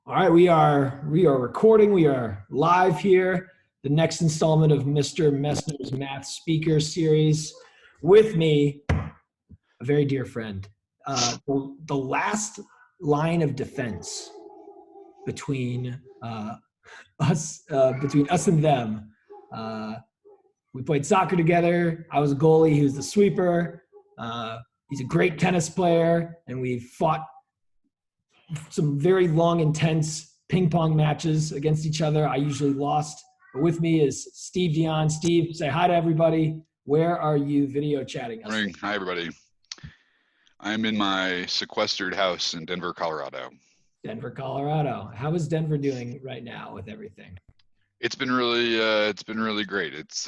All right, we are recording. We are live here. The next installment of Mr. Messner's Math Speaker Series. With me, a very dear friend. The last line of defense between between us and them. We played soccer together. I was a goalie. He was the sweeper. He's a great tennis player, and we fought some very long, intense ping pong matches against each other. I usually lost. But with me is Steve Dionne. Steve, say hi to everybody. Where are you video chatting us? Morning. Hi, everybody. I'm in my sequestered house in Denver, Colorado. Denver, Colorado. How is Denver doing right now with everything? It's been really great. It's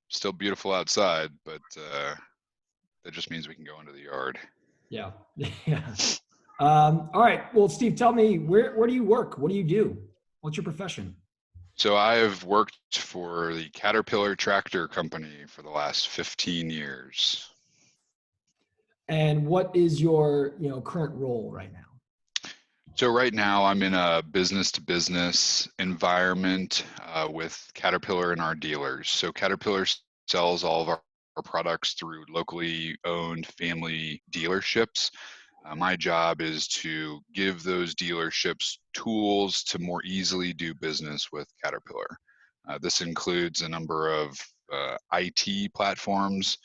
still beautiful outside, but that just means we can go into the yard. Yeah. Yeah. All right. Well, Steve, tell me, where do you work? What do you do? What's your profession? So I have worked for the Caterpillar Tractor Company for the last 15 years. And what is your, current role right now? So right now I'm in a business-to-business environment with Caterpillar and our dealers. So Caterpillar sells all of our products through locally owned family dealerships. My job is to give those dealerships tools to more easily do business with Caterpillar. This includes a number of IT platforms,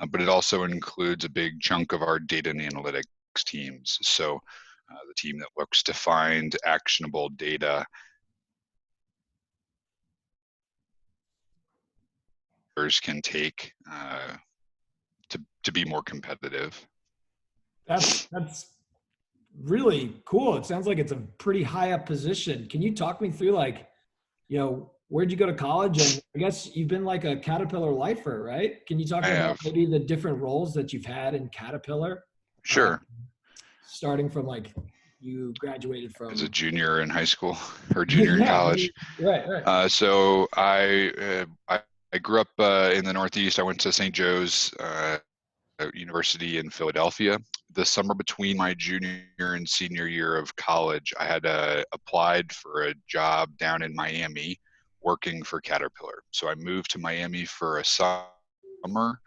but it also includes a big chunk of our data and analytics teams. So the team that looks to find actionable data can take to be more competitive. That's really cool. It sounds like it's a pretty high up position. Can you talk me through, where'd you go to college? And I guess you've been like a Caterpillar lifer, right? Can you talk about maybe the different roles that you've had in Caterpillar? Sure. Starting from you graduated from as a junior in high school or junior in college. Right. So I grew up in the Northeast. I went to St. Joe's University in Philadelphia. The summer between my junior and senior year of college, I had applied for a job down in Miami working for Caterpillar. So I moved to Miami for a summer.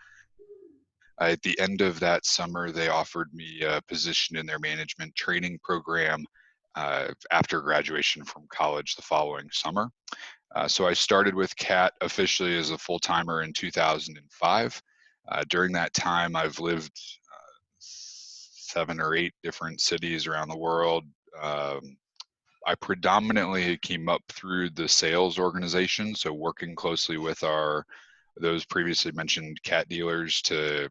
At the end of that summer, they offered me a position in their management training program after graduation from college the following summer. So I started with CAT officially as a full-timer in 2005. During that time, I've lived 7 or 8 different cities around the world. I predominantly came up through the sales organization, so working closely with those previously mentioned CAT dealers to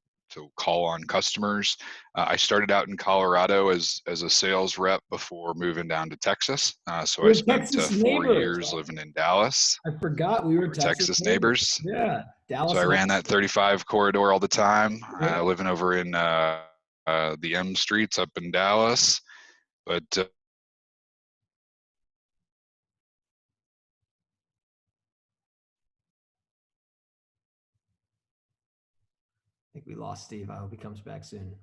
call on customers. I started out in Colorado as a sales rep before moving down to Texas. So I spent 4 years living in Dallas. I forgot we were Texas neighbors. Yeah, Dallas. So I ran that 35 corridor all the time, living over in the M streets up in Dallas. But I think we lost Steve. I hope he comes back soon.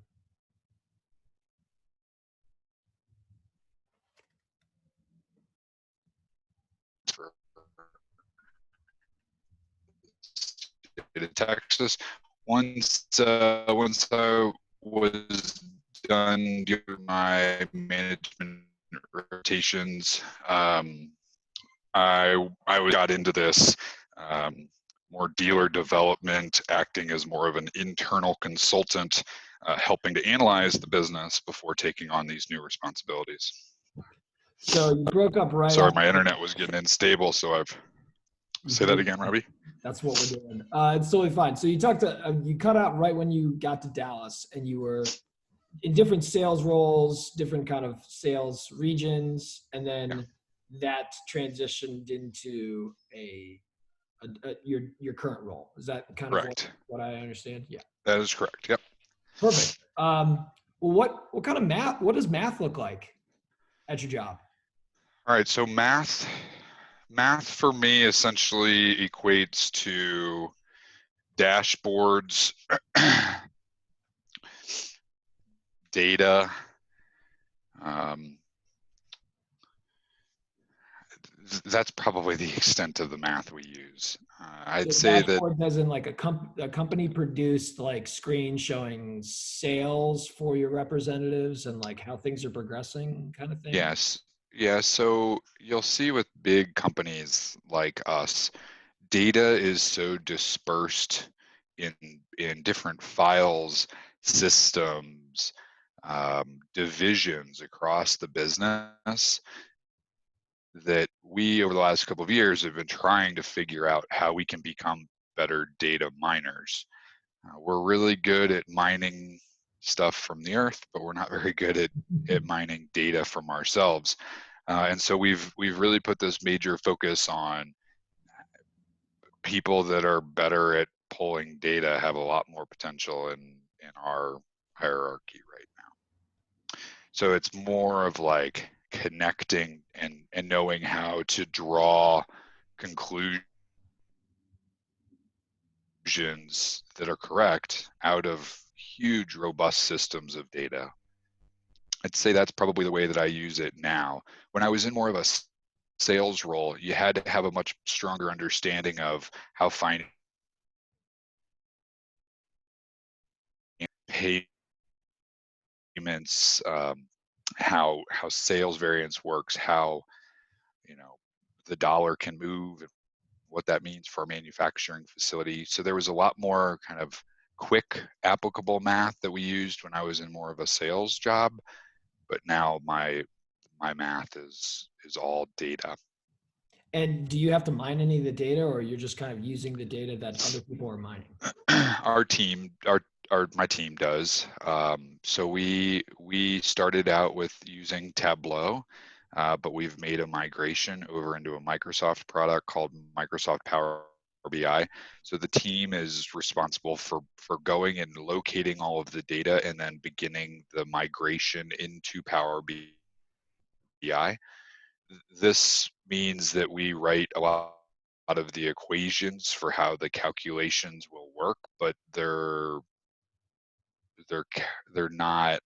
To Texas. Once I was done doing my management rotations, I got into this more dealer development, acting as more of an internal consultant, helping to analyze the business before taking on these new responsibilities. So you broke up right. Sorry, my internet was getting unstable, so say that again, Robbie. That's what we're doing. It's totally fine. So you cut out right when you got to Dallas, and you were in different sales roles, different kind of sales regions, and then that transitioned into your current role. Is that kind of what I understand? Yeah. That is correct. Yep. Perfect. Well, what kind of math? What does math look like at your job? All right. So math for me essentially equates to dashboards, data, Um, that's probably the extent of the math we use. I'd So say that, dashboards as in like a company produced like screens showing sales for your representatives and like how things are progressing kind of thing. yes, yeah. So you'll see with big companies like us, data is so dispersed in different files, systems, divisions across the business that we over the last couple of years have been trying to figure out how we can become better data miners. We're really good at mining stuff from the earth, but we're not very good at mining data from ourselves. And so we've really put this major focus on people that are better at pulling data have a lot more potential in our hierarchy right now. So it's more of like connecting and knowing how to draw conclusions that are correct out of huge robust systems of data. I'd say that's probably the way that I use it now. When I was in more of a sales role, you had to have a much stronger understanding of how payments, how sales variance works, how the dollar can move, and what that means for a manufacturing facility. So there was a lot more kind of quick applicable math that we used when I was in more of a sales job, but now my math is all data. And do you have to mine any of the data or you're just kind of using the data that other people are mining? Our team, my team does. So we started out with using Tableau, but we've made a migration over into a Microsoft product called Microsoft Power BI. So the team is responsible for going and locating all of the data and then beginning the migration into Power BI. This means that we write a lot of the equations for how the calculations will work, but they're they're not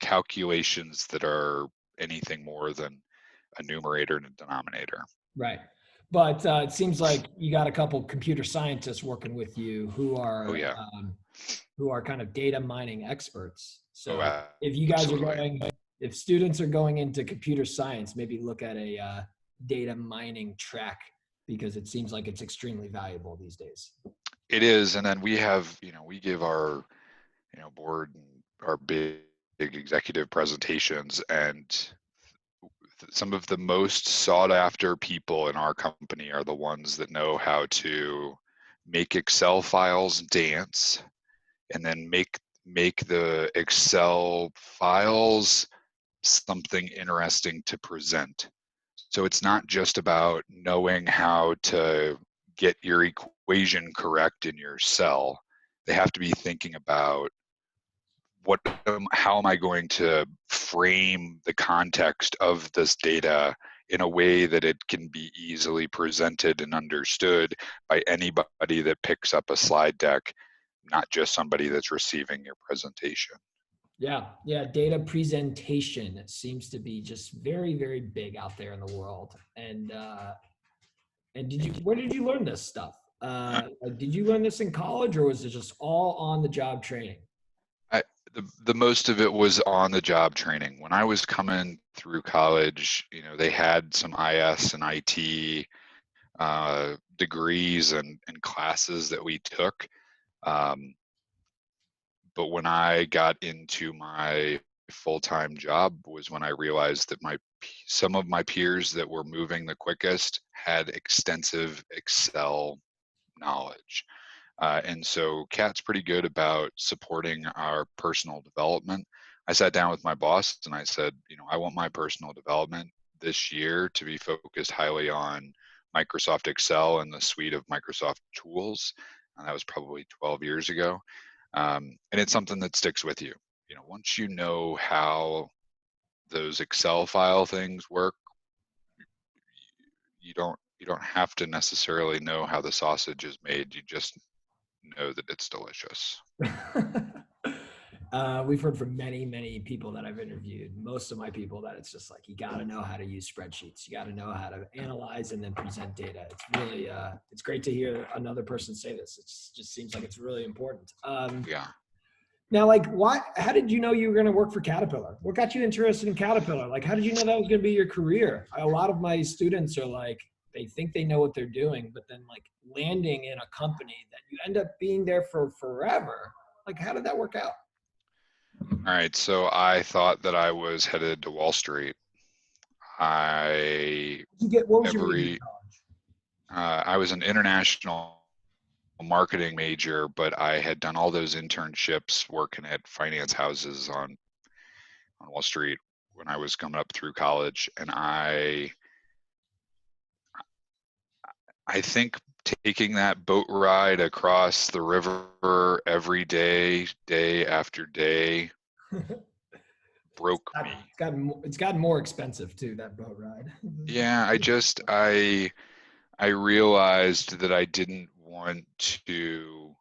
calculations that are anything more than a numerator and a denominator. Right. But it seems like you got a couple computer scientists working with you Oh yeah. who are kind of data mining experts. Oh, So if you guys are absolutely. going, if students are going into computer science, maybe look at a data mining track because it seems like it's extremely valuable these days. It is, and then we have, we give our, board and our big executive presentations, and some of the most sought after people in our company are the ones that know how to make Excel files dance and then make the Excel files something interesting to present. So it's not just about knowing how to get your equation correct in your cell. They have to be thinking about how am I going to frame the context of this data in a way that it can be easily presented and understood by anybody that picks up a slide deck, not just somebody that's receiving your presentation. Yeah, yeah. Data presentation seems to be just very, very big out there in the world. And did you? Where did you learn this stuff? Like, did you learn this in college, or was it just all on the job training? I, the most of it was on the job training. When I was coming through college, they had some IS and IT degrees and classes that we took. Um, but when I got into my full-time job was when I realized that some of my peers that were moving the quickest had extensive Excel knowledge. And so Kat's pretty good about supporting our personal development. I sat down with my boss and I said, I want my personal development this year to be focused highly on Microsoft Excel and the suite of Microsoft tools. And that was probably 12 years ago. And it's something that sticks with you. Once you know how those Excel file things work, you don't have to necessarily know how the sausage is made. You just know that it's delicious. We've heard from many, many people that I've interviewed, most of my people, that it's just like, you got to know how to use spreadsheets. You got to know how to analyze and then present data. It's really, it's great to hear another person say this. It just seems like it's really important. Yeah. Now, like, how did you know you were going to work for Caterpillar? What got you interested in Caterpillar? Like, how did you know that was going to be your career? A lot of my students are like, they think they know what they're doing, but then like landing in a company that you end up being there for forever. Like, how did that work out? All right. So I thought that I was headed to Wall Street. I What was your major in every college? I was an international marketing major, but I had done all those internships working at finance houses on Wall Street when I was coming up through college, and I think taking that boat ride across the river every day, day after day, broke me. It's gotten more expensive too, that boat ride. Yeah, I realized that I didn't want to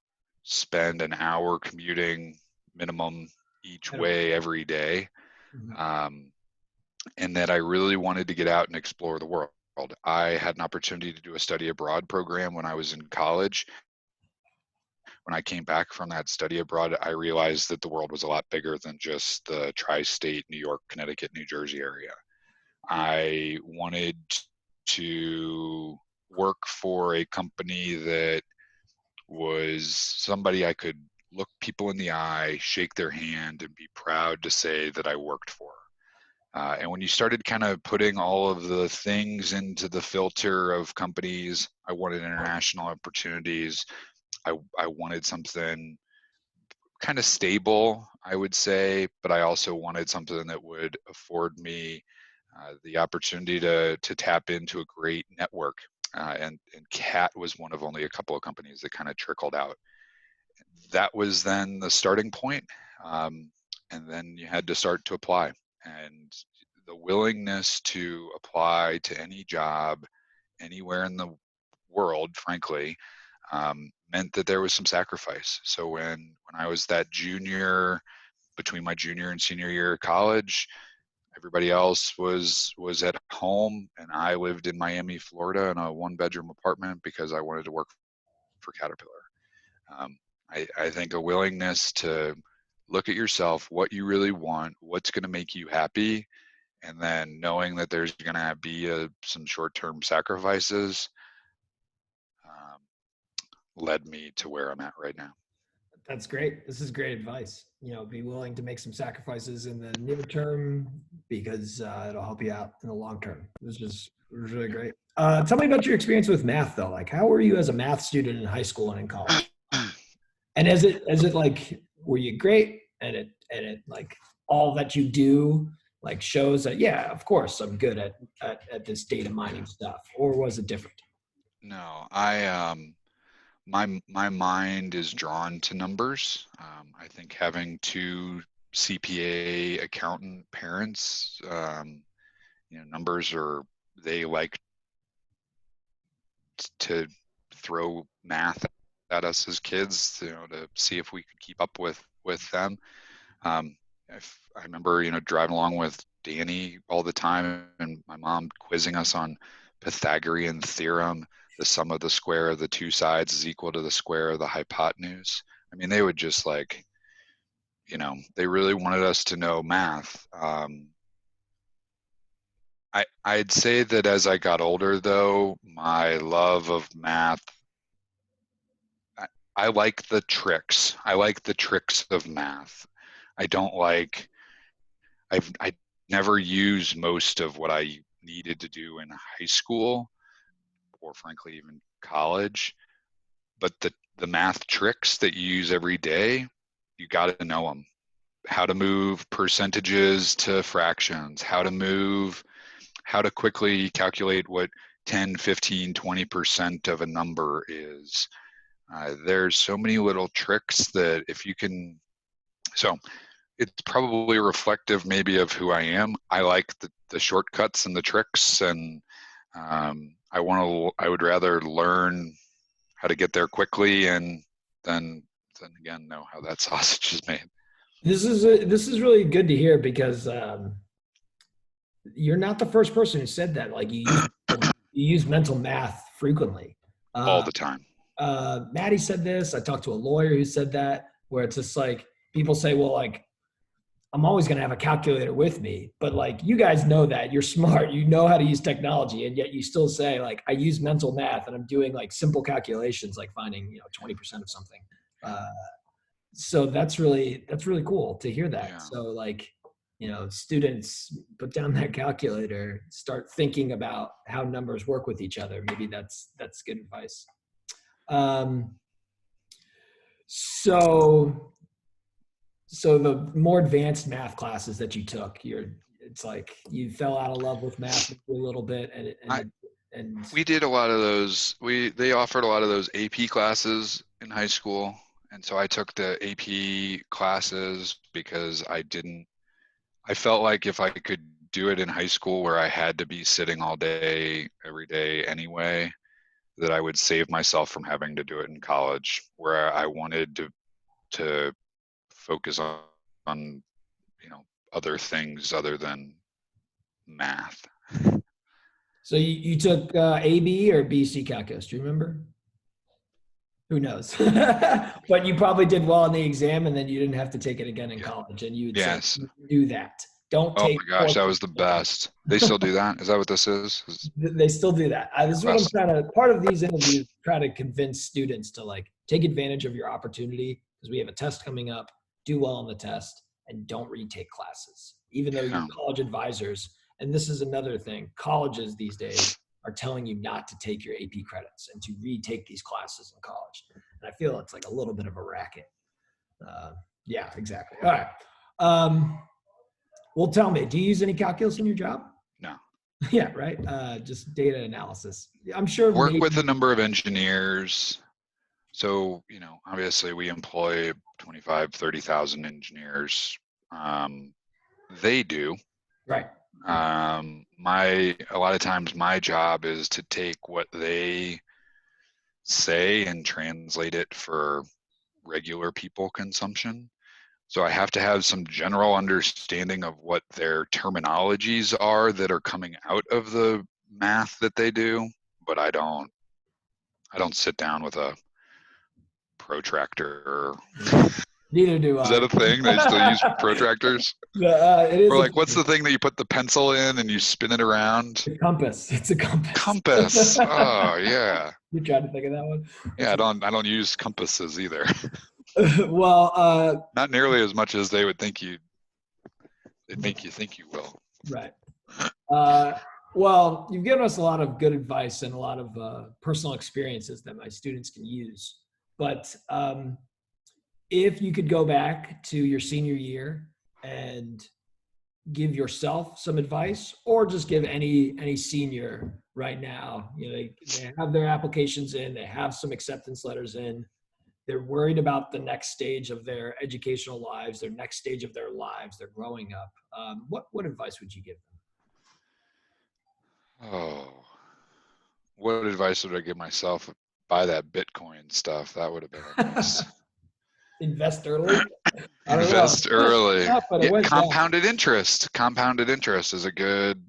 spend an hour commuting minimum each way every day, um, and that I really wanted to get out and explore the world. I had an opportunity to do a study abroad program when I was in college. When I came back from that study abroad, I realized that the world was a lot bigger than just the tri-state New York, Connecticut, New Jersey area. I wanted to work for a company that was somebody I could look people in the eye, shake their hand, and be proud to say that I worked for. And when you started kind of putting all of the things into the filter of companies, I wanted international opportunities. I wanted something kind of stable, I would say, but I also wanted something that would afford me the opportunity to tap into a great network. And CAT was one of only a couple of companies that kind of trickled out. That was then the starting point. And then you had to start to apply. And the willingness to apply to any job anywhere in the world, frankly, meant that there was some sacrifice. So when I was that junior, between my junior and senior year of college, everybody else was at home, and I lived in Miami, Florida, in a one-bedroom apartment because I wanted to work for Caterpillar. Um, I think a willingness to look at yourself, what you really want, what's going to make you happy, and then knowing that there's going to be some short-term sacrifices um, led me to where I'm at right now. That's great. This is great advice. Be willing to make some sacrifices in the near term because it'll help you out in the long term. It was really great. Tell me about your experience with math, though. Like, how were you as a math student in high school and in college? And as it like, were you great? And it like all that you do like shows that, yeah, of course I'm good at this data mining stuff, or was it different? No, my mind is drawn to numbers. I think having two CPA accountant parents, numbers they like to throw math at us as kids, to see if we could keep up with them. If I remember, driving along with Danny all the time, and my mom quizzing us on Pythagorean theorem, the sum of the square of the two sides is equal to the square of the hypotenuse. I mean, they would just they really wanted us to know math. I'd say that as I got older, though, my love of math, I like the tricks. I like the tricks of math. I don't like, I never used most of what I needed to do in high school, or frankly, even college. But the math tricks that you use every day, you got to know them. How to move percentages to fractions, how to quickly calculate what 10, 15, 20% of a number is. There's so many little tricks that if you can, so it's probably reflective maybe of who I am. I like the shortcuts and the tricks, and I would rather learn how to get there quickly and then again know how that sausage is made. This is really good to hear because you're not the first person who said that. Like you use mental math frequently. All Uh, the time. Maddie said this. I talked to a lawyer who said that, where it's just like people say, well, like I'm always going to have a calculator with me, but like you guys know that you're smart, you know how to use technology, and yet you still say like I use mental math and I'm doing like simple calculations, like finding 20% of something. Uh, so that's really cool to hear that. Yeah. So like students put down that calculator, start thinking about how numbers work with each other. Maybe that's good advice. Um, so so the more advanced math classes that you took, it's like you fell out of love with math a little bit, I and we did a lot of those. They offered a lot of those AP classes in high school, and so I took the AP classes because I felt like if I could do it in high school where I had to be sitting all day every day anyway, that I would save myself from having to do it in college where I wanted to focus on other things other than math. so you took AB or BC calculus. Do you remember? Who knows? But you probably did well in the exam, and then you didn't have to take it again in Yeah. college. And you would say, Yes. do that. Don't Oh take my gosh, that 14 was the best. They still do that? Is that what this is? They still do that. This is what I'm Best. trying to, part of these interviews, try to convince students to like take advantage of your opportunity because we have a test coming up, do well on the test, and don't retake classes, even though you're Yeah. college advisors. And this is another thing, colleges these days are telling you not to take your AP credits and to retake these classes in college. And I feel it's like a little bit of a racket. Uh, yeah, exactly. All right. Um, well, tell me, do you use any calculus in your job? No. Yeah, right. Just data analysis. I'm sure Work with a maybe number of engineers. So, obviously we employ 25, 30,000 engineers. They do. right. A lot of times my job is to take what they say and translate it for regular people consumption. So I have to have some general understanding of what their terminologies are that are coming out of the math that they do, but I don't sit down with a protractor. Neither do Is that I. a thing? They still use protractors? It is Or like, what's the thing that you put the pencil in and you spin it around? a compass. It's a compass. Compass. Oh yeah. You tried to think of that one. Yeah, I don't use compasses either. Well, Not nearly as much as they would think they make you think you will. right. Uh, well, you've given us a lot of good advice and a lot of personal experiences that my students can use. But if you could go back to your senior year and give yourself some advice, or just give any senior right now, they have their applications in, they have some acceptance letters in, they're worried about the next stage of their educational lives, their next stage of their lives, they're growing up. What advice would you give Oh, what advice would I give myself? Buy that Bitcoin stuff. That would have been nice. them? Invest early. I don't know. Invest early. Up, but it Yeah, went down. compounded interest. Compounded interest is a good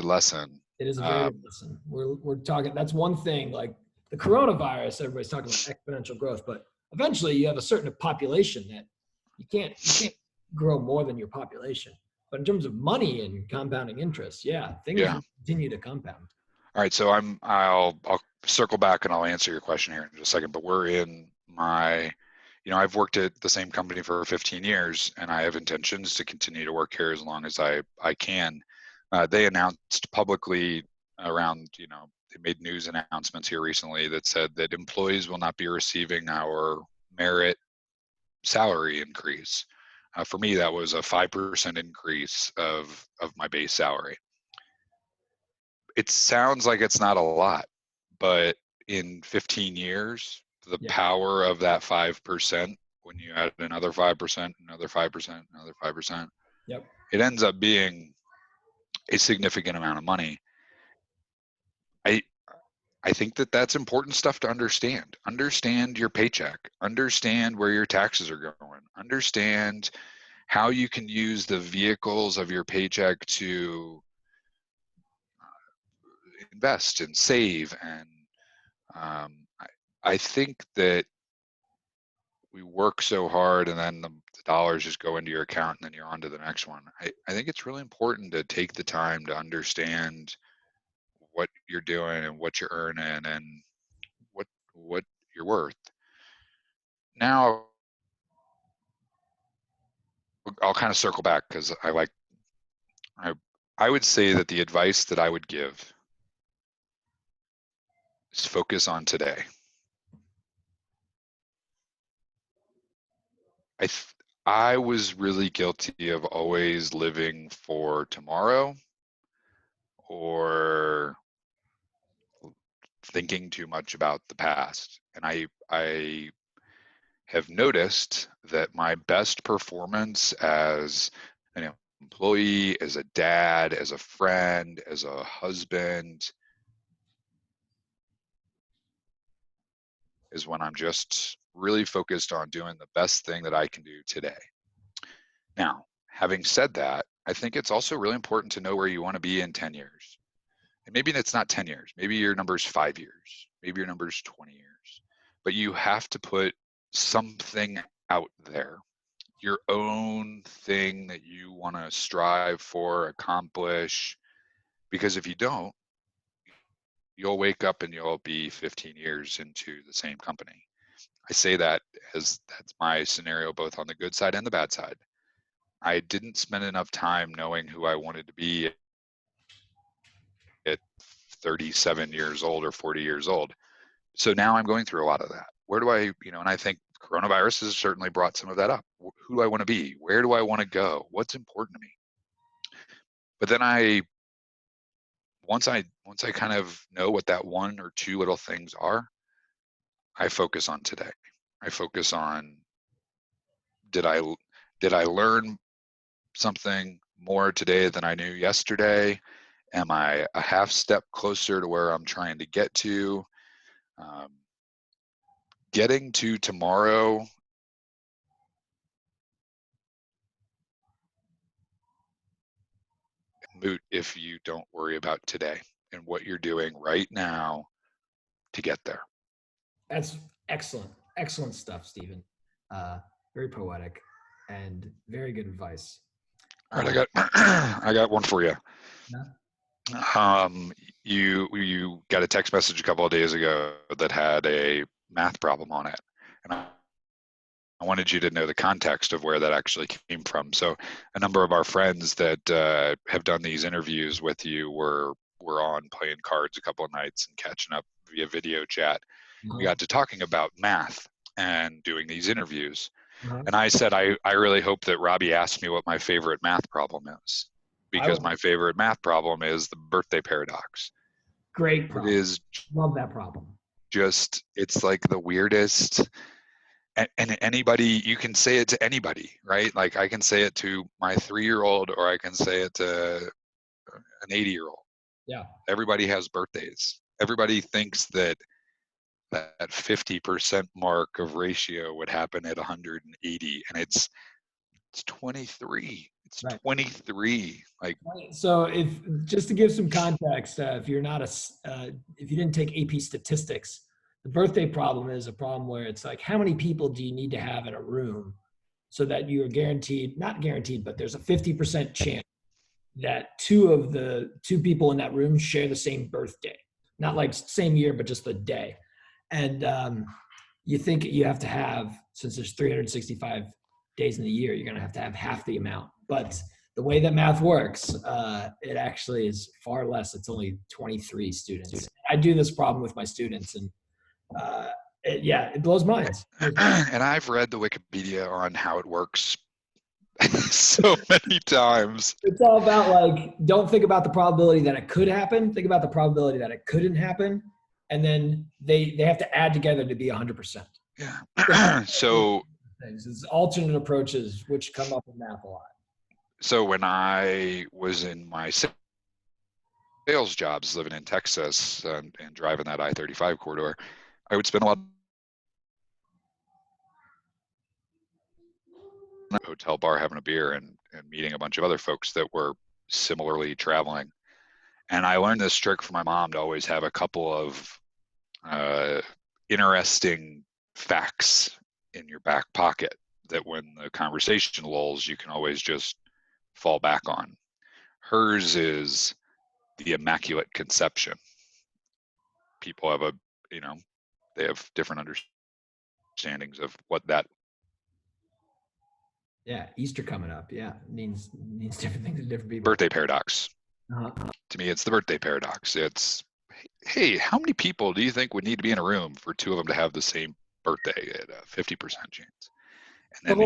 lesson. It is a very good lesson. We're talking. That's one thing. Like the coronavirus, everybody's talking about exponential growth, but eventually you have a certain population that you can't grow more than your population. But in terms of money and compounding interest, yeah, things Yeah. will continue to compound. All right, so I'll circle back and I'll answer your question here in just a second. But we're in I've worked at the same company for 15 years, and I have intentions to continue to work here as long as I can. They announced publicly they made news announcements here recently that said that employees will not be receiving our merit salary increase. For me, that was a 5% increase of my base salary. It sounds like it's not a lot, but in 15 years, the power of that 5%, when you add another 5%, another 5%, another 5%, Yep. it ends up being a significant amount of money. I I think that that's important stuff to understand. Understand your paycheck. Understand where your taxes are going. Understand how you can use the vehicles of your paycheck to invest and save. And I think that we work so hard and then the dollars just go into your account and then you're on to the next one. I think it's really important to take the time to understand what you're doing and what you're earning and what you're worth. Now I'll kind of circle back because I would say that the advice that I would give is focus on today. I was really guilty of always living for tomorrow or thinking too much about the past. And I have noticed that my best performance as an employee, as a dad, as a friend, as a husband is when I'm just really focused on doing the best thing that I can do today. Now, having said that, I think it's also really important to know where you want to be in 10 years. And maybe it's not 10 years. Maybe your number's 5 years. Maybe your number's 20 years. But you have to put something out there, your own thing that you want to strive for, accomplish. Because if you don't, you'll wake up and you'll be 15 years into the same company. I say that as that's my scenario, both on the good side and the bad side. I didn't spend enough time knowing who I wanted to be at 37 years old or 40 years old. So now I'm going through a lot of that. Where do I, and I think coronavirus has certainly brought some of that up. Who do I want to be? Where do I want to go? What's important to me? But then once I kind of know what that one or two little things are, I focus on today. I focus on, did I learn something more today than I knew yesterday? Am I a half step closer to where I'm trying to get to? Getting to tomorrow moot if you don't worry about today and what you're doing right now to get there. That's excellent. Excellent stuff, Stephen. Very poetic and very good advice. All right, I got one for you. Yeah. You got a text message a couple of days ago that had a math problem on it, and I wanted you to know the context of where that actually came from. So a number of our friends that have done these interviews with you were on playing cards a couple of nights and catching up via video chat. We got to talking about math and doing these interviews. And I said, I really hope that Robbie asked me what my favorite math problem is, because my favorite math problem is the birthday paradox. Great problem. It is Love that problem. It's like the weirdest. And anybody, you can say it to anybody, right? Like I can say it to my 3-year-old or I can say it to an 80-year-old. Yeah. Everybody has birthdays. Everybody thinks that 50% mark of ratio would happen at 180, and it's 23. It's right. 23. Like, so if just to give some context, if you're not if you didn't take AP statistics, the birthday problem is a problem where it's like, how many people do you need to have in a room so that you are guaranteed, not guaranteed, but there's a 50% chance that two people in that room share the same birthday, not like same year, but just the day. And you think you have to have, since there's 365 days in the year, you're going to have half the amount. But the way that math works, it actually is far less. It's only 23 students. I do this problem with my students, and it blows minds. And I've read the Wikipedia on how it works so many times. It's all about, like, don't think about the probability that it could happen. Think about the probability that it couldn't happen. And then they have to add together to be 100%. Yeah. So it's alternate approaches which come up in math a lot. So when I was in my sales jobs living in Texas and driving that I-35 corridor, I would spend a lot in a hotel bar having a beer and meeting a bunch of other folks that were similarly traveling. And I learned this trick from my mom to always have a couple of interesting facts in your back pocket that when the conversation lulls, you can always just fall back on. Hers is the Immaculate Conception. People have they have different understandings of what that. Yeah, Easter coming up. Yeah, means different things to different people. Birthday paradox. To me, it's the birthday paradox. It's, hey, how many people do you think would need to be in a room for two of them to have the same birthday at a 50% chance? And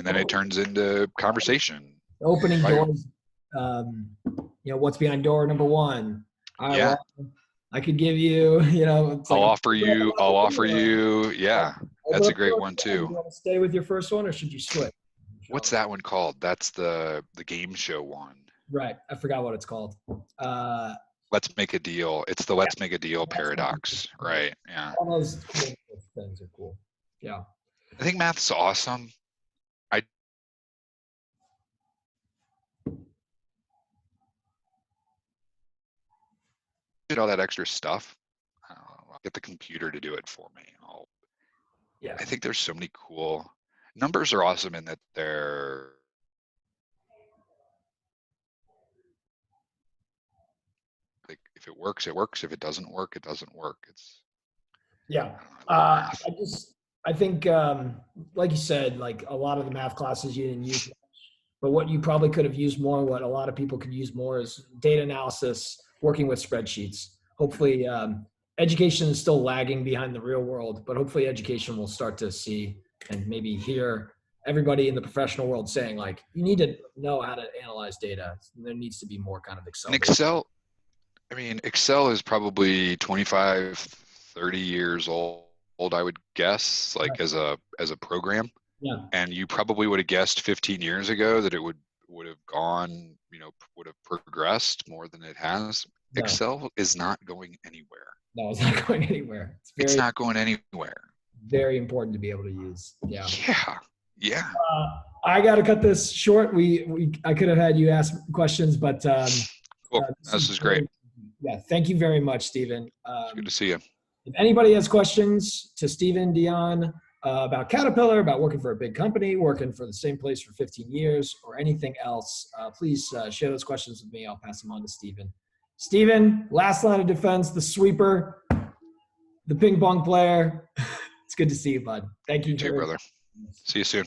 then it turns into conversation. Opening doors. What's behind door number one? Yeah. Well, I could give you, it's I'll like offer you. Yeah, that's a great one too. You want to stay with your first one, or should you switch? What's that one called? That's the game show one. Right. I forgot what it's called. Let's make a deal. It's the let's make a deal paradox. Right. Yeah. All those cool things are cool. Yeah. I think math's awesome. I did all that extra stuff. I'll get the computer to do it for me. I think there's so many cool numbers are awesome in that they're like, if it works, it works. If it doesn't work, it doesn't work. It's I think like you said, like a lot of the math classes you didn't use much, but what you probably could have used more, what a lot of people could use more, is data analysis, working with spreadsheets. Hopefully education is still lagging behind the real world, but hopefully education will start to see and maybe hear everybody in the professional world saying, like, you need to know how to analyze data. There needs to be more kind of Excel. Excel is probably 25, 30 years old, I would guess, like as a program. Yeah. And you probably would have guessed 15 years ago that it would have gone, would have progressed more than it has. No. Excel is not going anywhere. No, it's not going anywhere. It's not going anywhere. Very important to be able to use. Yeah. Yeah. I got to cut this short. I could have had you ask questions, but cool. This is great. Yeah. Thank you very much, Stephen. It's good to see you. If anybody has questions to Stephen, Dionne, about Caterpillar, about working for a big company, working for the same place for 15 years, or anything else, please share those questions with me. I'll pass them on to Stephen. Stephen, last line of defense, the sweeper, the ping pong player. It's good to see you, bud. Thank you. You too, brother. See you soon.